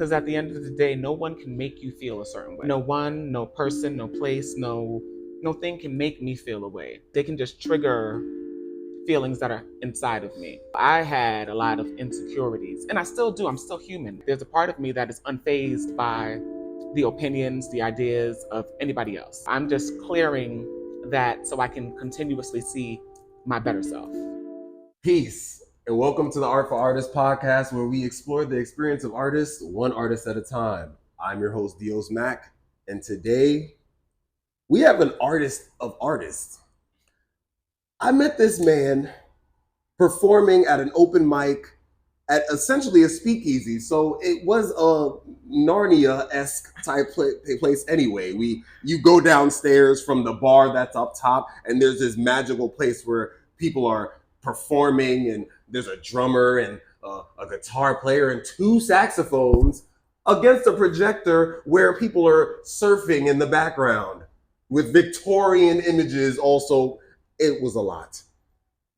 Because at the end of the day, no one can make you feel a certain way. No one, no person, no place, no thing can make me feel a way. They can just trigger feelings that are inside of me. I had a lot of insecurities, and I still do. I'm still human. There's a part of me that is unfazed by the opinions, the ideas of anybody else. I'm just clearing that so I can continuously see my better self. Peace, and welcome to the Art4Artists podcast, where we explore the experience of artists, one artist at a time. I'm your host, Dios Mac, and today we have an artist of artists. I met this man performing at an open mic at essentially a speakeasy, so it was a Narnia-esque type place anyway. You go downstairs from the bar that's up top, and there's this magical place where people are performing, and there's a drummer and a guitar player and two saxophones against a projector where people are surfing in the background with Victorian images. Also, it was a lot.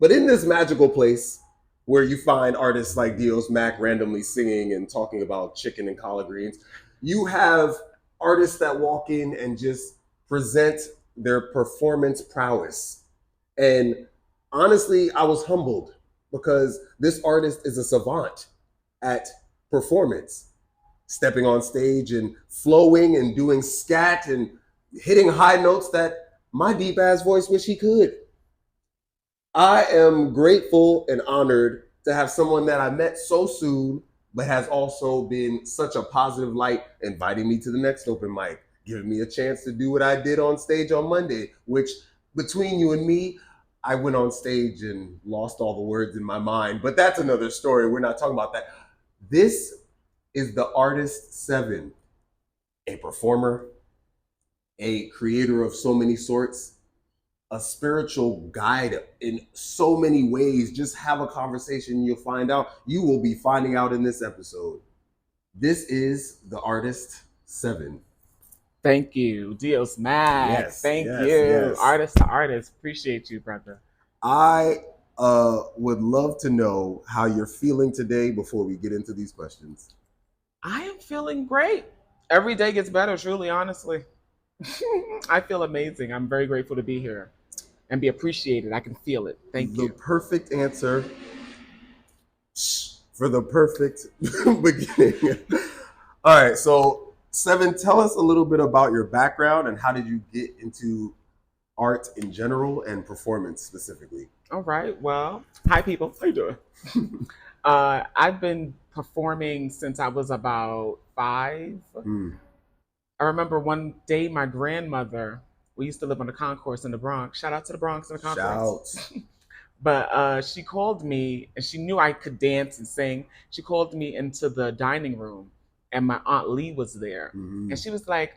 But in this magical place where you find artists like Dios Mac randomly singing and talking about chicken and collard greens, you have artists that walk in and just present their performance prowess. And honestly, I was humbled because this artist is a savant at performance, stepping on stage and flowing and doing scat and hitting high notes that my deep ass voice wish he could. I am grateful and honored to have someone that I met so soon, but has also been such a positive light, inviting me to the next open mic, giving me a chance to do what I did on stage on Monday, which between you and me, I went on stage and lost all the words in my mind, but that's another story. We're not talking about that. This is the Artist 7, a performer, a creator of so many sorts, a spiritual guide in so many ways. Just have a conversation, you'll find out. You will be finding out in this episode. This is the Artist 7. Thank you, Dios Mac. Yes, Thank yes, you, yes. Artist to artist. Appreciate you, brother. I would love to know how you're feeling today before we get into these questions. I am feeling great. Every day gets better, truly, honestly. I feel amazing. I'm very grateful to be here and be appreciated. I can feel it. Thank you. The perfect answer for the perfect beginning. All right, so 7, tell us a little bit about your background and how did you get into art in general and performance specifically? All right. Well, hi, people. How you doing? I've been performing since I was about 5. I remember one day my grandmother, we used to live on the concourse in the Bronx. Shout out to the Bronx and the concourse. Shouts. But she called me, and she knew I could dance and sing. She called me into the dining room, and my Aunt Lee was there. And she was like,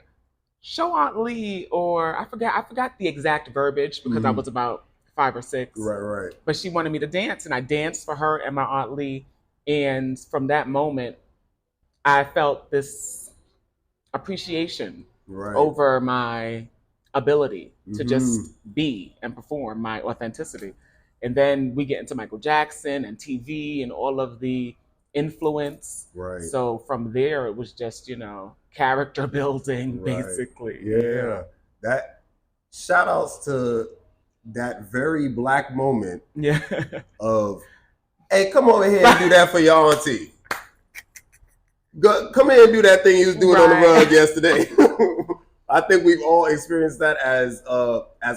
show Aunt Lee, or I forgot the exact verbiage because I was about 5 or 6. Right. But she wanted me to dance, and I danced for her and my Aunt Lee. And from that moment, I felt this appreciation over my ability to just be and perform, my authenticity. And then we get into Michael Jackson and TV and all of the influence. Right. So from there, it was just, character building, basically. Yeah. That shout outs to that very Black moment of, hey, come over here and do that for your auntie. Come here and do that thing you was doing on the rug yesterday. I think we've all experienced that as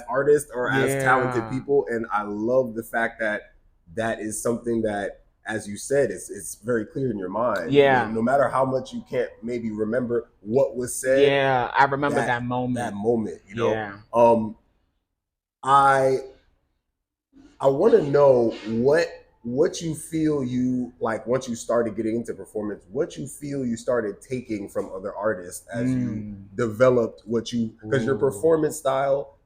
artists or as talented people, and I love the fact that that is something that, as you said, it's very clear in your mind. Yeah. No matter how much you can't maybe remember what was said. Yeah, I remember that moment. That moment, Yeah. I want to know what you feel you like once you started getting into performance, what you feel you started taking from other artists as you developed because your performance style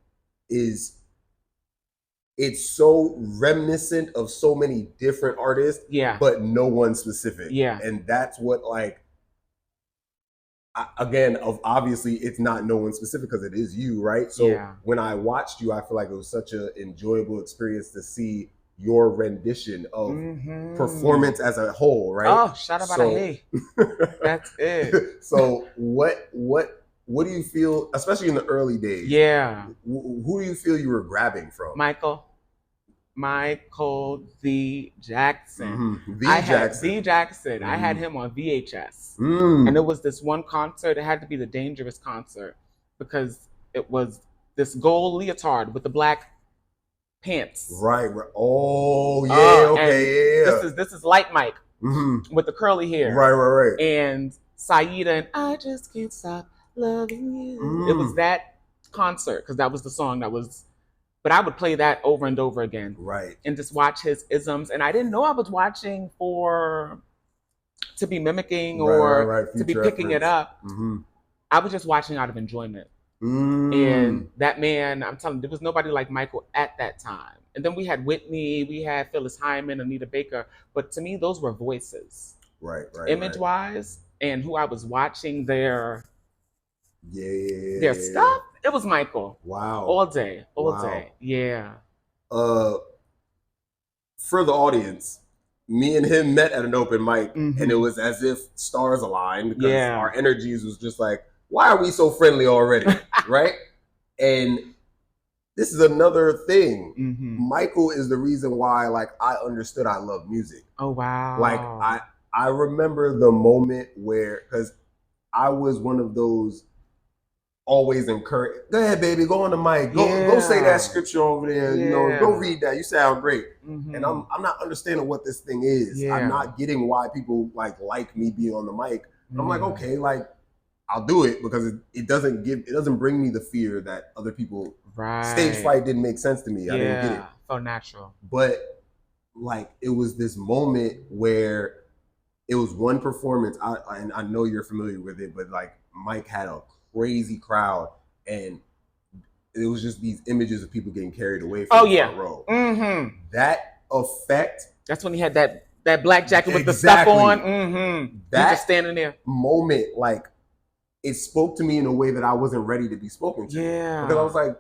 it's so reminiscent of so many different artists, but no one specific. Yeah. And that's what obviously it's not no one specific because it is you, right? So when I watched you, I feel like it was such an enjoyable experience to see your rendition of performance as a whole, right? Oh, shout out about hey. That's it. So what do you feel, especially in the early days? Yeah. Who do you feel you were grabbing from? Michael the Jackson. The Jackson. I had him on VHS. And it was this one concert. It had to be the Dangerous concert because it was this gold leotard with the black pants. Right. Oh yeah. Okay. Yeah. This is Light Mike with the curly hair. Right. And Saida and I Just Can't Stop Loving You. It was that concert because that was the song that was. But I would play that over and over again. Right. And just watch his isms. And I didn't know I was watching to be mimicking or to be picking it up. I was just watching out of enjoyment. And that man, I'm telling you, there was nobody like Michael at that time. And then we had Whitney, we had Phyllis Hyman, Anita Baker. But to me, those were voices. Right. Image-wise, and who I was watching their their stuff. It was Michael. Wow. All day. Yeah. For the audience, me and him met at an open mic, and it was as if stars aligned because our energies was just like, why are we so friendly already? Right? And this is another thing. Michael is the reason why, like, I understood I love music. Oh, wow. Like, I remember the moment where, because I was one of those always encourage. Go ahead, baby. Go on the mic. Go say that scripture over there. You know, go read that. You sound great. And I'm not understanding what this thing is. I'm not getting why people like me being on the mic. I'm like, okay, like I'll do it because it doesn't bring me the fear that other people. Stage fright didn't make sense to me. I didn't get it. Felt natural. But like it was this moment where it was one performance. And I know you're familiar with it, but like Mike had a crazy crowd, and it was just these images of people getting carried away from the front row. That effect. That's when he had that black jacket with the stuff on. That just standing there. Moment, like it spoke to me in a way that I wasn't ready to be spoken to. Because I was like,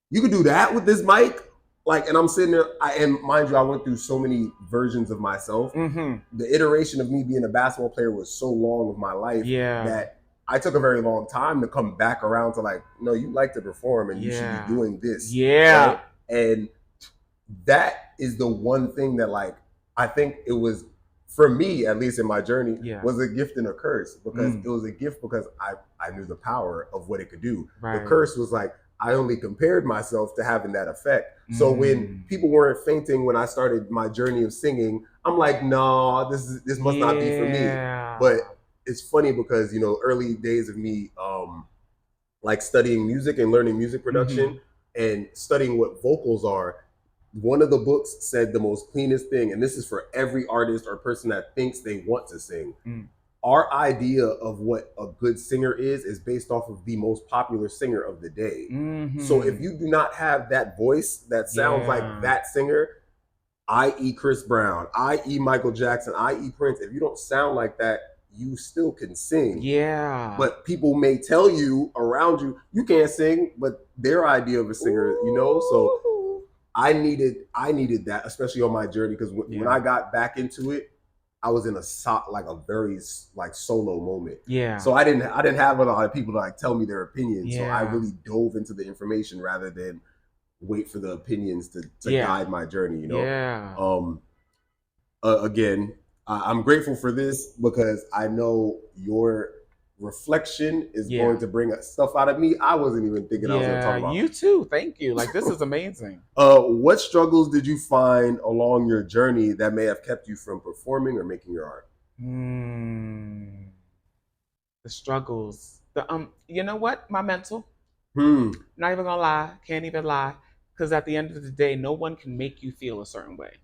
you could do that with this mic. Like, and I'm sitting there, and mind you, I went through so many versions of myself. The iteration of me being a basketball player was so long of my life that I took a very long time to come back around to like, no, you like to perform and you should be doing this. Right? And that is the one thing that like, I think it was, for me, at least in my journey, was a gift and a curse. Because it was a gift because I knew the power of what it could do. The curse was like, I only compared myself to having that effect. So when people weren't fainting when I started my journey of singing, I'm like, no, this must not be for me. But it's funny because, you know, early days of me like studying music and learning music production and studying what vocals are, one of the books said the most cleanest thing, and this is for every artist or person that thinks they want to sing. Our idea of what a good singer is based off of the most popular singer of the day. So if you do not have that voice that sounds like that singer, i.e. Chris Brown, i.e. Michael Jackson, i.e. Prince, if you don't sound like that, you still can sing. But people may tell you around you, you can't sing, but their idea of a singer, you know? So I needed that, especially on my journey, because when I got back into it, I was in a very like solo moment. So I didn't have a lot of people to like tell me their opinions. So I really dove into the information rather than wait for the opinions to guide my journey, you know? Again, I'm grateful for this because I know your reflection is going to bring stuff out of me I wasn't even thinking I was going to talk about. You too. Thank you. Like, this is amazing. What struggles did you find along your journey that may have kept you from performing or making your art? The struggles. You know what? My mental. Not even gonna lie. Can't even lie. Because at the end of the day, no one can make you feel a certain way.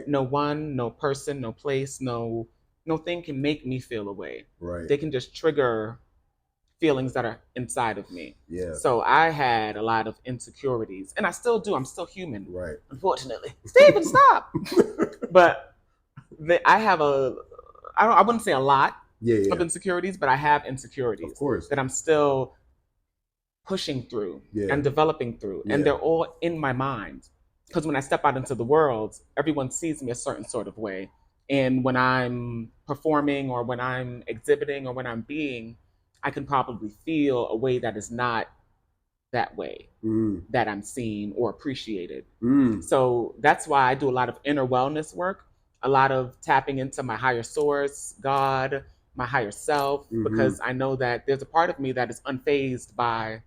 No one, no person, no place, no thing can make me feel a way. They can just trigger feelings that are inside of me. So I had a lot of insecurities, and I still do. I'm still human. Unfortunately. Steven, stop. But I have I wouldn't say a lot of insecurities, but I have insecurities that I'm still pushing through and developing through, and they're all in my mind. Because when I step out into the world, everyone sees me a certain sort of way. And when I'm performing or when I'm exhibiting or when I'm being, I can probably feel a way that is not that way, that I'm seen or appreciated. So that's why I do a lot of inner wellness work, a lot of tapping into my higher source, God, my higher self, because I know that there's a part of me that is unfazed by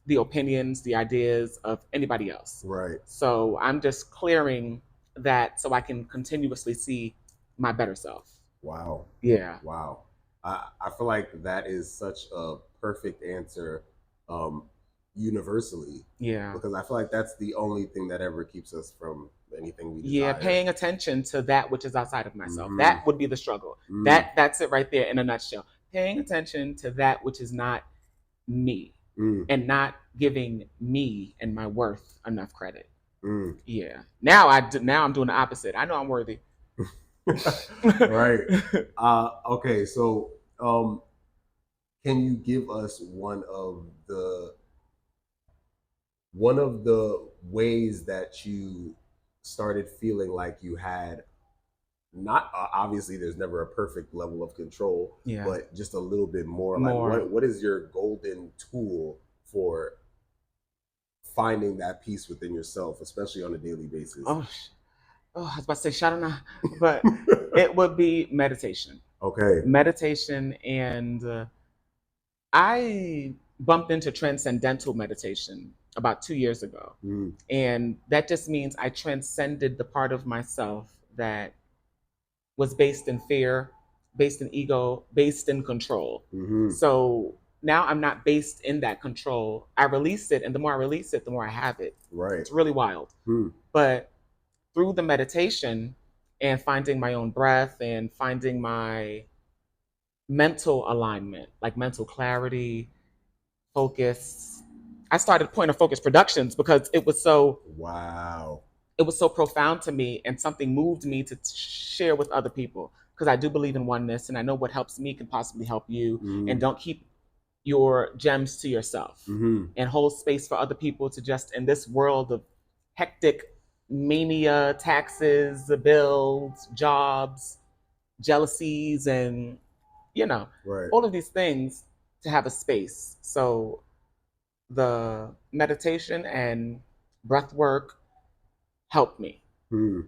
the opinions, the ideas of anybody else. Right. So I'm just clearing that so I can continuously see my better self. Wow. Yeah. Wow. I feel like that is such a perfect answer universally. Yeah. Because I feel like that's the only thing that ever keeps us from anything we desire. Yeah, paying attention to that which is outside of myself. That would be the struggle. That's it right there in a nutshell. Paying attention to that which is not me and not giving me and my worth enough credit. Yeah. Now I'm doing the opposite. I know I'm worthy. Right. Okay, so can you give us one of the ways that you started feeling like you had not obviously there's never a perfect level of control, but just a little bit more. Like what is your golden tool for finding that peace within yourself, especially on a daily basis? Oh, I was about to say Sharana, but it would be meditation. Okay. Meditation, and I bumped into transcendental meditation about 2 years ago. And that just means I transcended the part of myself that was based in fear, based in ego, based in control. So now I'm not based in that control. I release it, and the more I release it, the more I have it. Right. It's really wild. But through the meditation and finding my own breath and finding my mental alignment, like mental clarity, focus, I started Point of Focus Productions because it was so it was so profound to me, and something moved me to share with other people, because I do believe in oneness, and I know what helps me can possibly help you. And don't keep your gems to yourself, and hold space for other people to just, in this world of hectic mania, taxes, bills, jobs, jealousies, and all of these things, to have a space. So the meditation and breath work help me.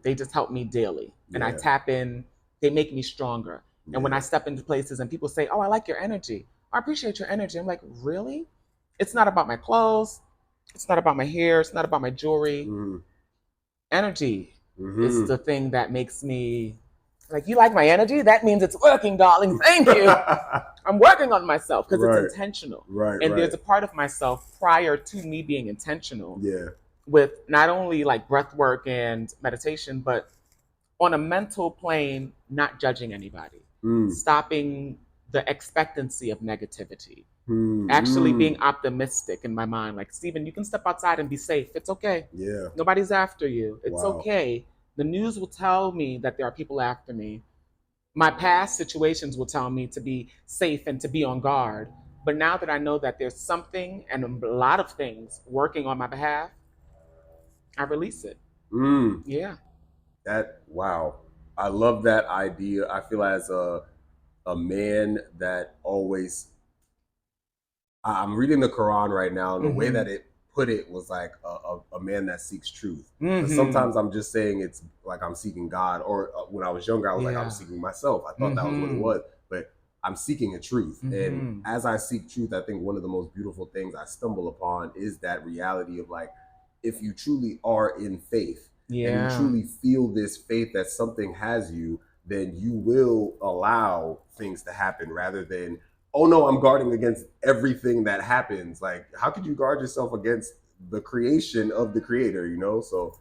They just help me daily. And I tap in, they make me stronger. And when I step into places and people say, "Oh, I like your energy. I appreciate your energy." I'm like, really? It's not about my clothes. It's not about my hair. It's not about my jewelry. Energy is the thing that makes me like, you like my energy? That means it's working, darling. Thank you. I'm working on myself because it's intentional. And there's a part of myself prior to me being intentional with not only like breath work and meditation, but on a mental plane, not judging anybody, stopping the expectancy of negativity, actually being optimistic in my mind. Like, Stephen, you can step outside and be safe. It's okay. Nobody's after you. It's okay. The news will tell me that there are people after me. My past situations will tell me to be safe and to be on guard. But now that I know that there's something and a lot of things working on my behalf, I release it. Yeah. Wow. I love that idea. I feel as a man that always, I'm reading the Quran right now, and the way that it put it was like a man that seeks truth. Sometimes I'm just saying it's like I'm seeking God, or when I was younger, I was like, I'm seeking myself. I thought that was what it was, but I'm seeking a truth. And as I seek truth, I think one of the most beautiful things I stumble upon is that reality of like, if you truly are in faith, and you truly feel this faith that something has you, then you will allow things to happen rather than, oh no, I'm guarding against everything that happens. Like, how could you guard yourself against the creation of the creator, So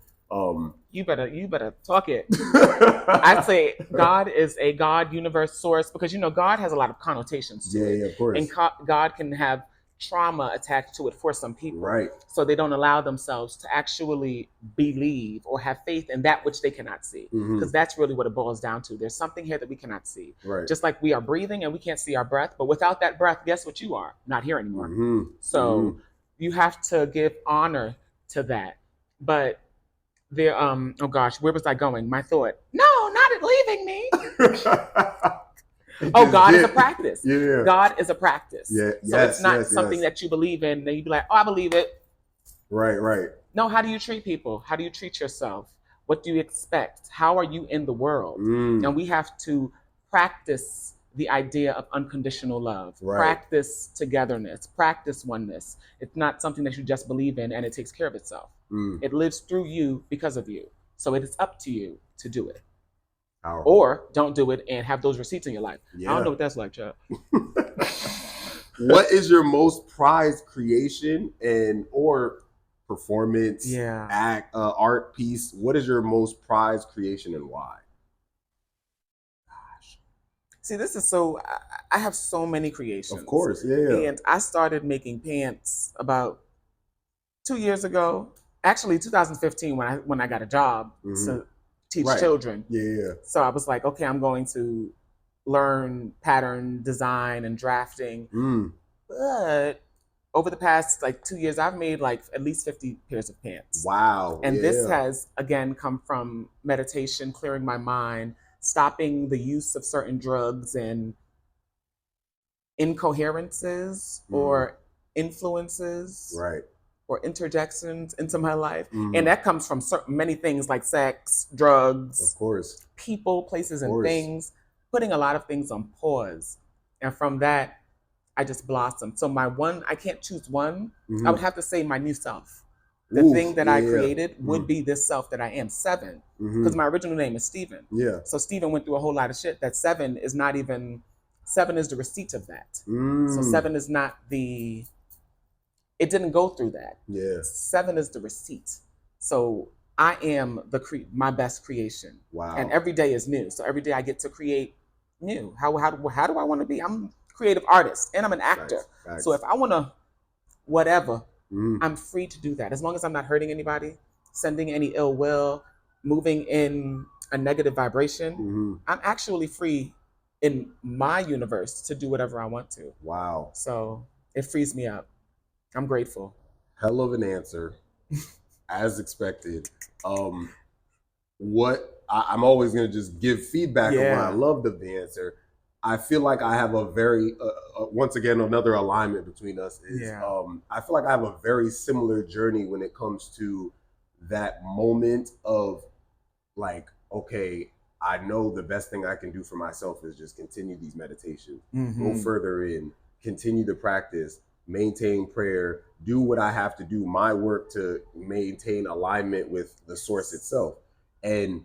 you better talk it. I say God is a God, universe, source, because God has a lot of connotations to it. Yeah, of course. And God can have trauma attached to it for some people. Right. So they don't allow themselves to actually believe or have faith in that which they cannot see. Because that's really what it boils down to. There's something here that we cannot see. Right. Just like we are breathing and we can't see our breath, but without that breath, guess what you are? Not here anymore. So you have to give honor to that. But oh gosh, where was I going? My thought. No, not it leaving me. Oh, God is a practice. Yeah. God is a practice. Yeah. So it's not something that you believe in, then you'd be like, oh, I believe it. Right. No, how do you treat people? How do you treat yourself? What do you expect? How are you in the world? And we have to practice the idea of unconditional love, practice togetherness, practice oneness. It's not something that you just believe in and it takes care of itself. It lives through you because of you. So it is up to you to do it. Powerful. Or don't do it and have those receipts in your life. I don't know what that's like, Chad. What is your most prized creation or performance, act, art piece? What is your most prized creation and why? Gosh. See, this is so, I have so many creations. Of course, yeah. And I started making pants about 2 years ago. Actually, 2015 when I got a job to teach children. Yeah. So I was like, okay, I'm going to learn pattern design and drafting. But over the past 2 years, I've made at least 50 pairs of pants. Wow. And this has, again, come from meditation, clearing my mind, stopping the use of certain drugs and incoherences or influences or interjections into my life. And that comes from many things like sex, drugs, of course, people, places, and things, putting a lot of things on pause. And from that, I just blossomed. So I can't choose one. I would have to say my new self. The thing that I created would be this self that I am, 7. Because my original name is Stephen. Yeah. So Stephen went through a whole lot of shit that 7 is not even, 7 is the receipt of that. So 7 is not it didn't go through that. Yeah. 7 is the receipt. So I am my best creation. Wow. And every day is new. So every day I get to create new. How do I want to be? I'm a creative artist and I'm an actor. Nice. So if I want to whatever, I'm free to do that. As long as I'm not hurting anybody, sending any ill will, moving in a negative vibration, I'm actually free in my universe to do whatever I want to. Wow. So it frees me up. I'm grateful. Hell of an answer, as expected. I'm always going to just give feedback on what I loved of the answer. I feel like I have a very, once again, another alignment between us is, I feel like I have a very similar journey when it comes to that moment of okay, I know the best thing I can do for myself is just continue these meditations, go further in, continue the practice, maintain prayer, do what I have to do, my work to maintain alignment with the source itself. And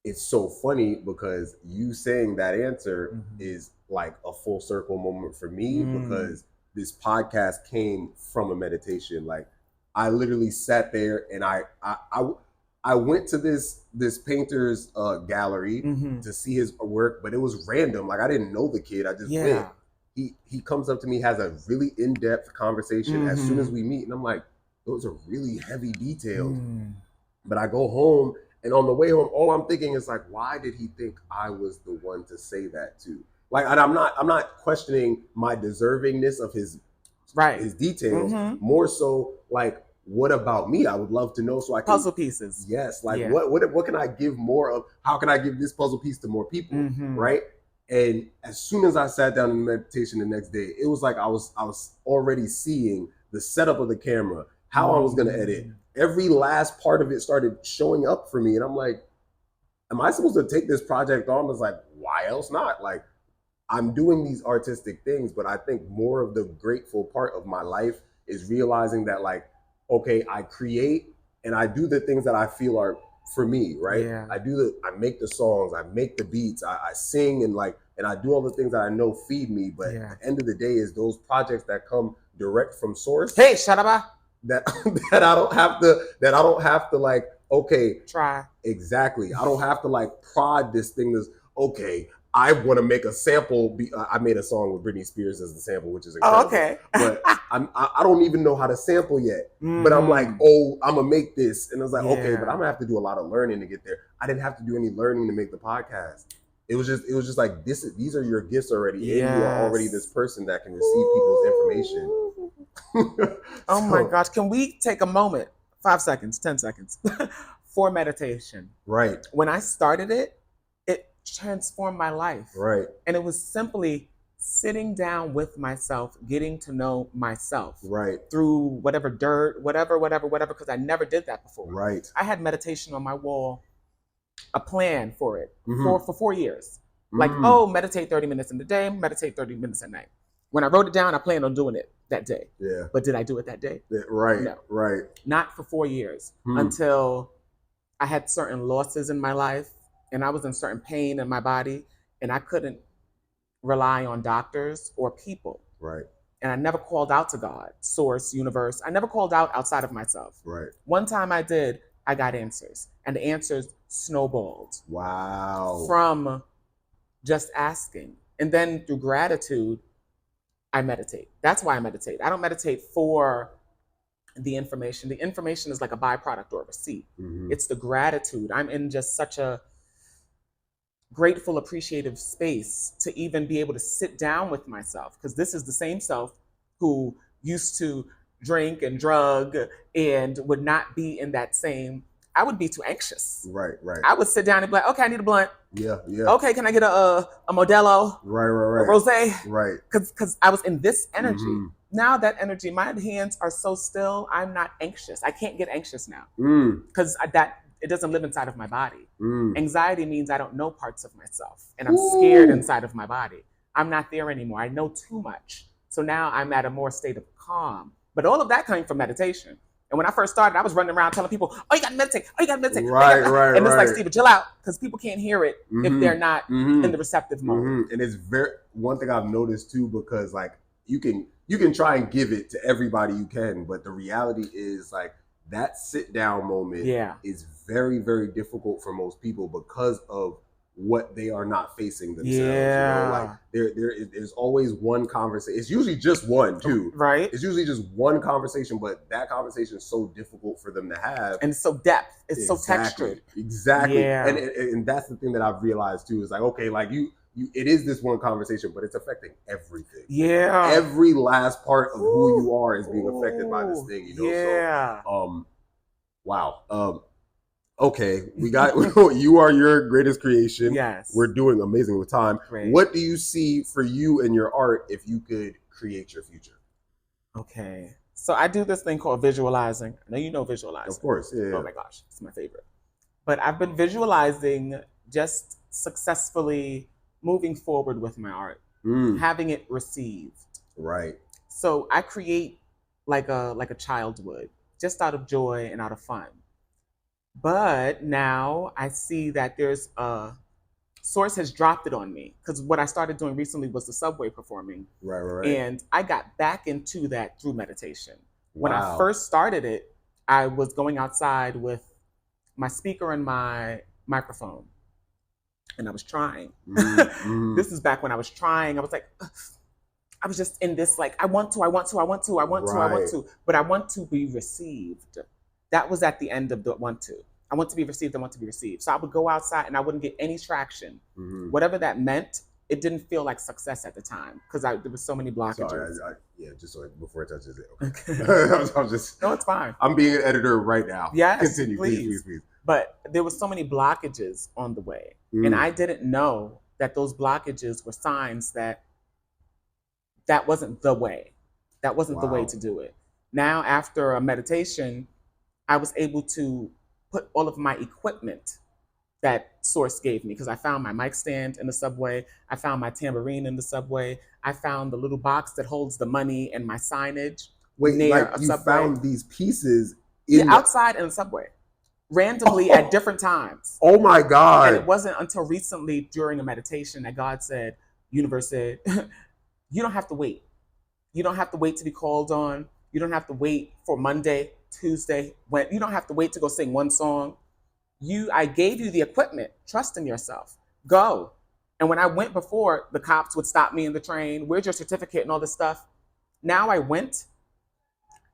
it's so funny because you saying that answer is like a full circle moment for me because this podcast came from a meditation. Like I literally sat there and I went to this painter's gallery to see his work, but it was random. Like I didn't know the kid. I just went. He comes up to me, has a really in-depth conversation as soon as we meet. And I'm like, those are really heavy details. But I go home and on the way home, all I'm thinking is like, why did he think I was the one to say that to? Like, and I'm not questioning my deservingness of his details. More so like, what about me? I would love to know so I can puzzle pieces. Yes. Like what can I give more of? How can I give this puzzle piece to more people? Right. And as soon as I sat down in meditation the next day, it was like I was already seeing the setup of the camera, how I was going to edit. Every last part of it started showing up for me. And I'm like, am I supposed to take this project on? I was like, why else not? Like, I'm doing these artistic things, but I think more of the grateful part of my life is realizing that like, okay, I create and I do the things that I feel are for me, right? Yeah. I make the songs, I make the beats, I sing and I do all the things that I know feed me. But at the end of the day is those projects that come direct from source. Hey, shut up. That I don't have to like, okay. Try. Exactly. I don't have to like prod this thing that's okay. I want to make a sample. I made a song with Britney Spears as the sample, which is incredible. Oh, okay. But I don't even know how to sample yet. But I'm like, oh, I'm gonna make this, and I was like, okay, but I'm gonna have to do a lot of learning to get there. I didn't have to do any learning to make the podcast. It was just like these are your gifts already, and you are already this person that can receive people's information. Oh my gosh! Can we take a moment? 5 seconds, 10 seconds. for meditation. Right. When I started it, it transformed my life. Right. And it was simply sitting down with myself, getting to know myself. Right. Through whatever dirt, whatever, because I never did that before. Right. I had meditation on my wall, a plan for it Mhm. for 4 years. Like, oh, meditate 30 minutes in the day, meditate 30 minutes at night. When I wrote it down, I planned on doing it that day. Yeah. But did I do it that day? Yeah, right. No. Right. Not for 4 years until I had certain losses in my life and I was in certain pain in my body and I couldn't rely on doctors or people. Right. And I never called out to God, source, universe. I never called out outside of myself. Right. One time I did, I got answers. And the answers snowballed. Wow. From just asking. And then through gratitude, I meditate. That's why I meditate. I don't meditate for the information. The information is like a byproduct or a receipt. It's the gratitude. I'm in just such a grateful, appreciative space to even be able to sit down with myself, because this is the same self who used to drink and drug and would not be in that same. I would be too anxious. Right. I would sit down and be like, okay, I need a blunt. Yeah. Okay, can I get a Modelo? Right. A rosé? Right. Because I was in this energy. Now that energy, my hands are so still. I'm not anxious. I can't get anxious now because it doesn't live inside of my body. Anxiety means I don't know parts of myself and I'm scared inside of my body. I'm not there anymore. I know too much. So now I'm at a more state of calm. But all of that came from meditation. And when I first started, I was running around telling people, oh, you got to meditate. Oh, you got to meditate. Right. And it's like, Steve, chill out, because people can't hear it if they're not in the receptive mode. And it's one thing I've noticed too, because like you can try and give it to everybody you can, but the reality is like that sit down moment is very, very difficult for most people because of what they are not facing themselves. Yeah. You know, like there's always one conversation. It's usually just one too. Right. It's usually just one conversation, but that conversation is so difficult for them to have. And it's so depth. It's so textured. Exactly. Yeah. And that's the thing that I've realized too, is like, okay, like it is this one conversation, but it's affecting everything. Yeah. Every last part of who you are is being affected by this thing, you know? Yeah. So, wow. Okay, we got you are your greatest creation. Yes. We're doing amazing with time. Great. What do you see for you and your art if you could create your future? Okay. So I do this thing called visualizing. I know you know visualizing. Of course, yeah. Oh my gosh, it's my favorite. But I've been visualizing just successfully moving forward with my art, having it received. Right. So I create like a child would, just out of joy and out of fun. But now I see that there's a source has dropped it on me, because what I started doing recently was the subway performing. Right. And I got back into that through meditation. Wow. When I first started it, I was going outside with my speaker and my microphone. And I was trying. This is back when I was trying. I was like, I was just in this, like, I want to, but I want to be received. That was at the end of the want to. I want to be received. So I would go outside and I wouldn't get any traction. Whatever that meant, it didn't feel like success at the time because there was so many blockages. Sorry, just so before it touches it. Okay. I'm just. No, it's fine. I'm being an editor right now. Yes, continue, please. But there were so many blockages on the way, and I didn't know that those blockages were signs that wasn't the way. That wasn't the way to do it. Now, after a meditation, I was able to put all of my equipment that source gave me, because I found my mic stand in the subway. I found my tambourine in the subway. I found the little box that holds the money and my signage. Wait, near like a you subway. Found these pieces outside in the subway, randomly at different times. Oh my God. And it wasn't until recently during a meditation that God said, universe said, you don't have to wait. You don't have to wait to be called on. You don't have to wait for Monday, Tuesday, when you don't have to wait to go sing one song. I gave you the equipment. Trust in yourself. Go. And when I went before, the cops would stop me in the train. Where's your certificate and all this stuff? Now I went.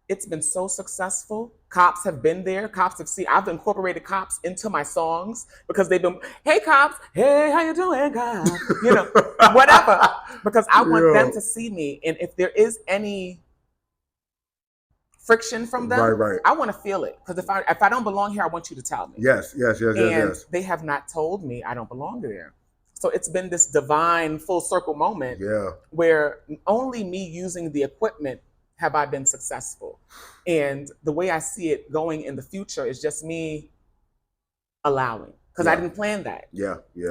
It's been so successful. Cops have been there. Cops have seen. I've incorporated cops into my songs because they've been, hey cops, hey, how you doing, God? You know, whatever. Because I want them to see me. And if there is any friction from them, Right. I want to feel it. Because if I don't belong here, I want you to tell me. Yes. And they have not told me I don't belong there. So it's been this divine full circle moment where only me using the equipment have I been successful. And the way I see it going in the future is just me allowing. Because I didn't plan that.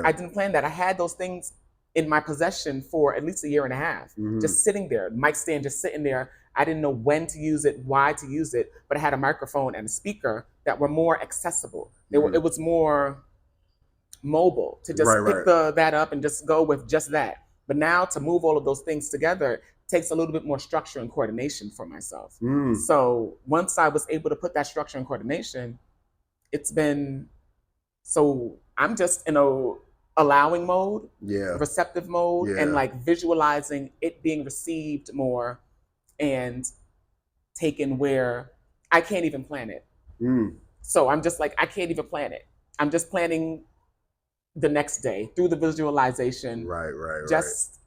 I didn't plan that. I had those things in my possession for at least a year and a half, just sitting there, mic stand just sitting there. I didn't know when to use it, why to use it, but I had a microphone and a speaker that were more accessible. It was more mobile to just pick that up and just go with just that. But now to move all of those things together takes a little bit more structure and coordination for myself. So once I was able to put that structure and coordination, it's been, so I'm just in a allowing mode, receptive mode, and like visualizing it being received more and taken where I can't even plan it. So I'm just like, I can't even plan it. I'm just planning the next day through the visualization. Just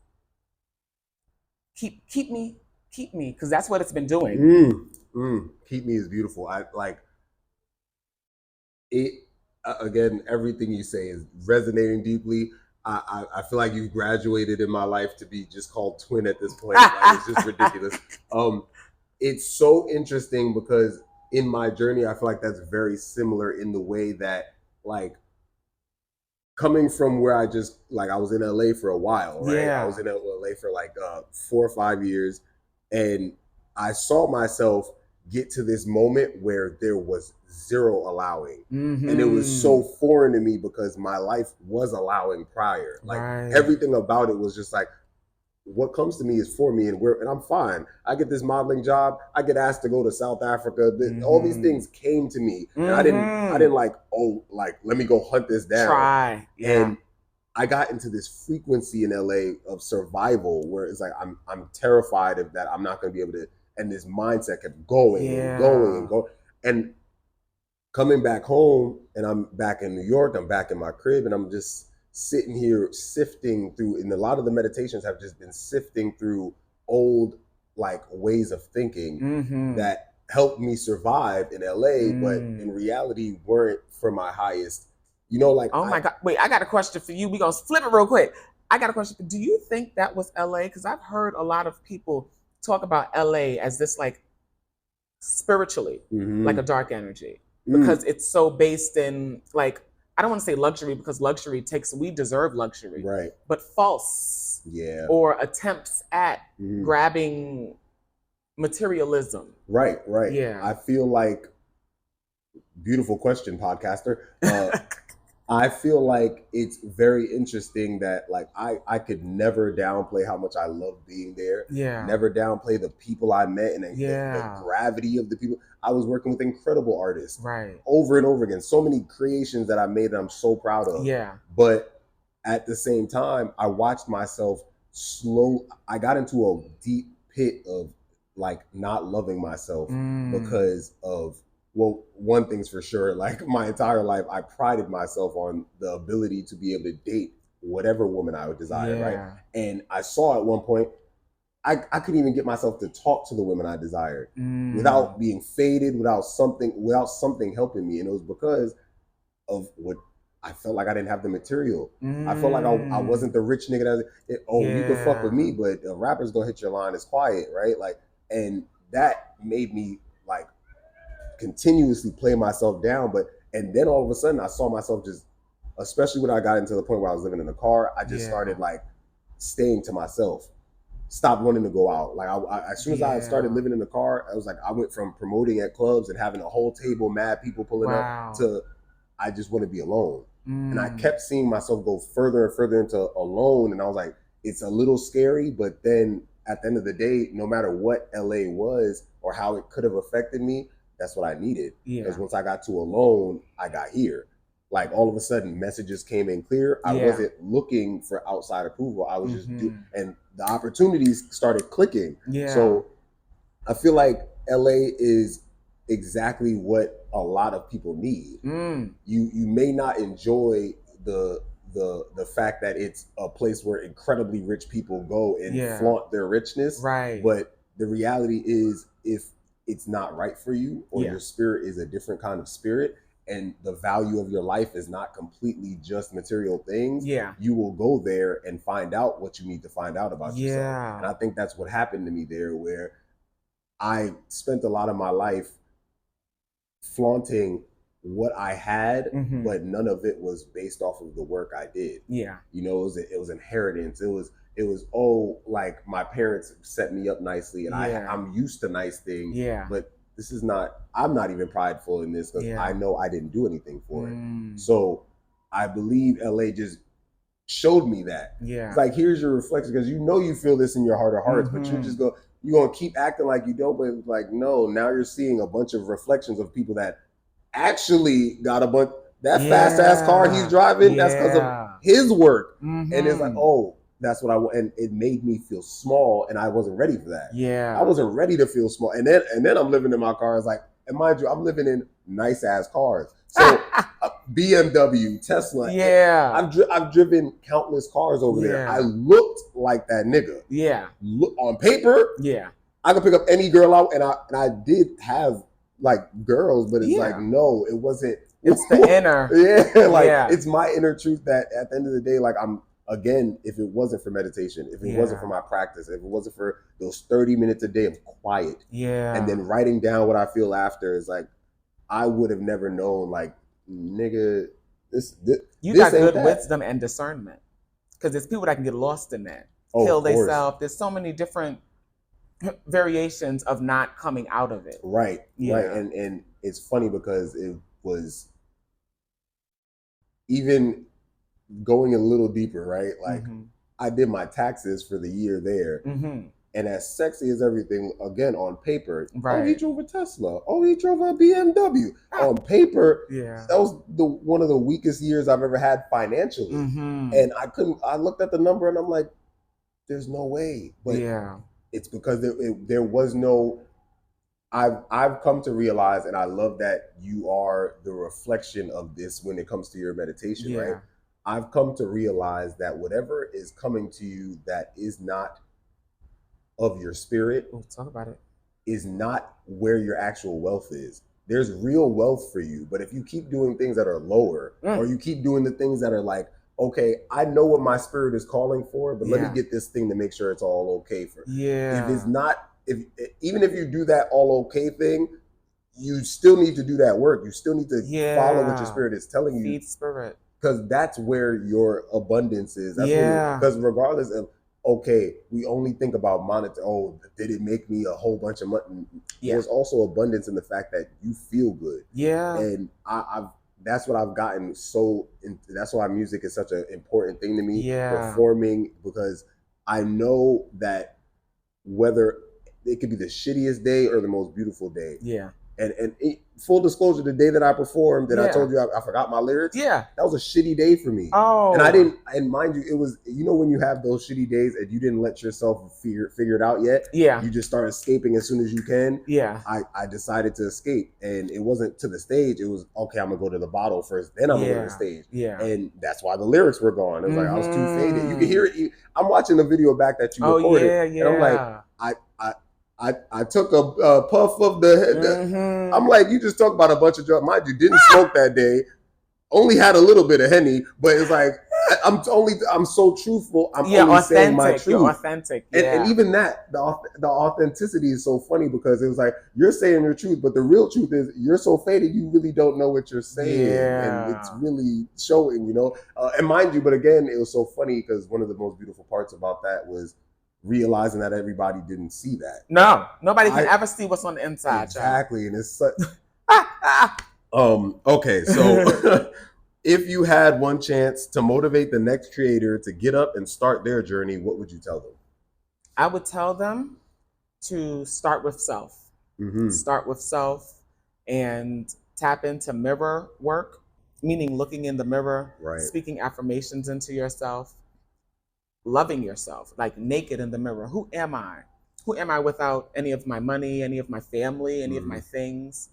keep me, because that's what it's been doing. Keep me is beautiful. I like it. Again, everything you say is resonating deeply. I feel like you've graduated in my life to be just called twin at this point. Like, it's just ridiculous. It's so interesting because in my journey, I feel like that's very similar in the way that, like, coming from where I was in LA for a while, right? I was in LA for like 4 or 5 years, and I saw myself get to this moment where there was zero allowing. And it was so foreign to me because my life was allowing prior. Like everything about it was just like, what comes to me is for me, and I'm fine. I get this modeling job. I get asked to go to South Africa. All these things came to me, and I didn't like, let me go hunt this down. And I got into this frequency in LA of survival where it's like I'm terrified of that I'm not going to be able to, and this mindset kept going and going and going. And coming back home, and I'm back in New York, I'm back in my crib, and I'm just sitting here sifting through, and a lot of the meditations have just been sifting through old like ways of thinking that helped me survive in LA, but in reality weren't for my highest, like, oh my God. Wait, I got a question for you. We're going to flip it real quick. I got a question. Do you think that was LA? Because I've heard a lot of people talk about LA as this like spiritually, like a dark energy, because it's so based in like, I don't want to say luxury because luxury we deserve luxury, but false or attempts at grabbing materialism. Right. I feel like, beautiful question, podcaster. I feel like it's very interesting that like I could never downplay how much I love being there. Never downplay the people I met and the gravity of the people. I was working with incredible artists over and over again. So many creations that I made that I'm so proud of. But at the same time, I watched myself I got into a deep pit of like not loving myself because of, well, one thing's for sure, like my entire life, I prided myself on the ability to be able to date whatever woman I would desire, right? And I saw at one point, I couldn't even get myself to talk to the women I desired without being faded, without something helping me. And it was because of what I felt like I didn't have the material. I felt like I wasn't the rich nigga you can fuck with me, but a rapper's gonna hit your line is quiet, right? Like, and that made me like continuously play myself down. And then all of a sudden I saw myself just, especially when I got into the point where I was living in a car, I just started like staying to myself, stopped wanting to go out. Like as soon as I started living in the car, I was like, I went from promoting at clubs and having a whole table, mad people pulling up, to I just want to be alone. And I kept seeing myself go further and further into alone, and I was like, it's a little scary, but then at the end of the day, no matter what LA was or how it could have affected me, that's what I needed. Because once I got to alone, I got here. Like all of a sudden, messages came in clear. I wasn't looking for outside approval. I was just and the opportunities started clicking. So I feel like LA is exactly what a lot of people need. You may not enjoy the fact that it's a place where incredibly rich people go and flaunt their richness. But the reality is, if it's not right for you, or Yeah. your spirit is a different kind of spirit, and the value of your life is not completely just material things, Yeah. you will go there and find out what you need to find out about yourself. Yeah. And I think that's what happened to me there, where I spent a lot of my life flaunting what I had, Mhm. but none of it was based off of the work I did. Yeah. You know, it was inheritance. It was, oh, like my parents set me up nicely, and Yeah. I'm used to nice things. Yeah. But this is not. I'm not even prideful in this, because Yeah. I know I didn't do anything for it. So I believe LA just showed me that. Yeah. It's like, here's your reflection, because you know you feel this in your heart of hearts, but you're gonna keep acting like you don't. But it's like, no, now you're seeing a bunch of reflections of people that actually got a bunch. That fast ass car he's driving, that's because of his work. And it's like, oh, that's what I want. And it made me feel small, and I wasn't ready for that. Yeah. I wasn't ready to feel small. And then I'm living in my car. It's like, and mind you, I'm living in nice ass cars. So BMW, Tesla. Yeah. I've driven countless cars over there. I looked like that nigga. Yeah. Look, on paper, yeah, I could pick up any girl out, and I did have like girls, but it's like, no, it wasn't. It's the inner. Yeah, like it's my inner truth that at the end of the day, like, I'm, again, if it wasn't for meditation, if it wasn't for my practice, if it wasn't for those 30 minutes a day of quiet, and then writing down what I feel after, is like, I would have never known, like, nigga, this you got good wisdom and discernment, because there's people that can get lost in that, kill themselves. There's so many different variations of not coming out of it. Right. And it's funny because it was even going a little deeper, right? Like, I did my taxes for the year there. And as sexy as everything, again, on paper, oh, he drove a Tesla. Oh, he drove a BMW. On paper, that was one of the weakest years I've ever had financially. And I looked at the number and I'm like, there's no way. But it's because there was no, I've come to realize, and I love that you are the reflection of this when it comes to your meditation, right? I've come to realize that whatever is coming to you that is not of your spirit, talk about it, is not where your actual wealth is. There's real wealth for you, but if you keep doing things that are lower, or you keep doing the things that are like, okay, I know what my spirit is calling for, but let me get this thing to make sure it's all okay for. If it's not, even if you do that all okay thing, you still need to do that work. You still need to follow what your spirit is telling you. Feed spirit, because that's where your abundance is. Because regardless of, okay, we only think about monetary. Oh, did it make me a whole bunch of money? There's also abundance in the fact that you feel good. And I've that's what I've gotten so. That's why music is such an important thing to me. Performing, because I know that whether it could be the shittiest day or the most beautiful day. And full disclosure, the day that I performed, that I told you I forgot my lyrics. That was a shitty day for me. And I didn't. And mind you, it was, you know, when you have those shitty days and you didn't let yourself figure it out yet. You just start escaping as soon as you can. I decided to escape, and it wasn't to the stage. It was, okay, I'm gonna go to the bottle first, then I'm gonna go to the stage. And that's why the lyrics were gone. It was like I was too faded. You can hear it. I'm watching the video back that you recorded, and I'm like, I took a puff of the I'm like, you just talk about a bunch of drugs. Mind you, didn't smoke that day. Only had a little bit of Henny, but it's like, I'm so truthful. I'm only saying my truth. You're authentic. And even that, the authenticity is so funny, because it was like, you're saying your truth, but the real truth is you're so faded, you really don't know what you're saying. And it's really showing, you know. And mind you, but again, it was so funny because one of the most beautiful parts about that was realizing that everybody didn't see that. No, nobody can ever see what's on the inside. Exactly. And it's such... Okay, so if you had one chance to motivate the next creator to get up and start their journey, what would you tell them? I would tell them to start with self. Start with self and tap into mirror work, meaning looking in the mirror, speaking affirmations into yourself, loving yourself, like naked in the mirror. Who am I? Who am I without any of my money, any of my family, any of my things?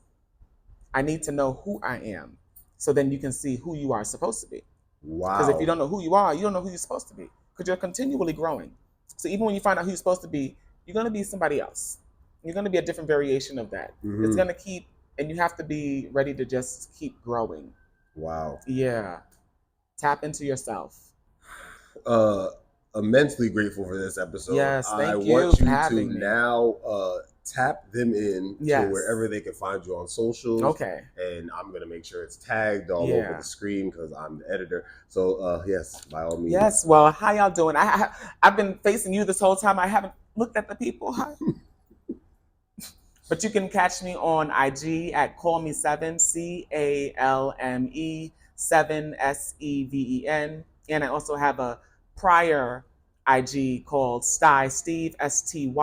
I need to know who I am, so then you can see who you are supposed to be. Because if you don't know who you are, you don't know who you're supposed to be, because you're continually growing. So even when you find out who you're supposed to be, you're going to be somebody else. You're going to be a different variation of that. It's going to keep, and you have to be ready to just keep growing. Wow. Yeah. Tap into yourself. Immensely grateful for this episode. Yes, I thank you want for you to having me. now tap them in to Yes. wherever they can find you on socials. Okay. And I'm going to make sure it's tagged all over the screen because I'm the editor. So yes, by all means. Yes. Well, how y'all doing? I've been facing you this whole time. I haven't looked at the people. But you can catch me on IG at callme7, CALME 7 SEVEN. And I also have a prior IG called Sty Steve, STYSTEVE.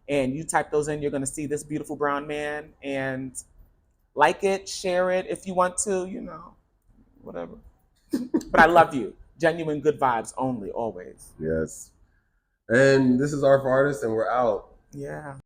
And you type those in, you're going to see this beautiful brown man. And like it, share it if you want to, you know, whatever. But I love you. Genuine good vibes only, always. Yes. And this is Art4Artists, and we're out. Yeah.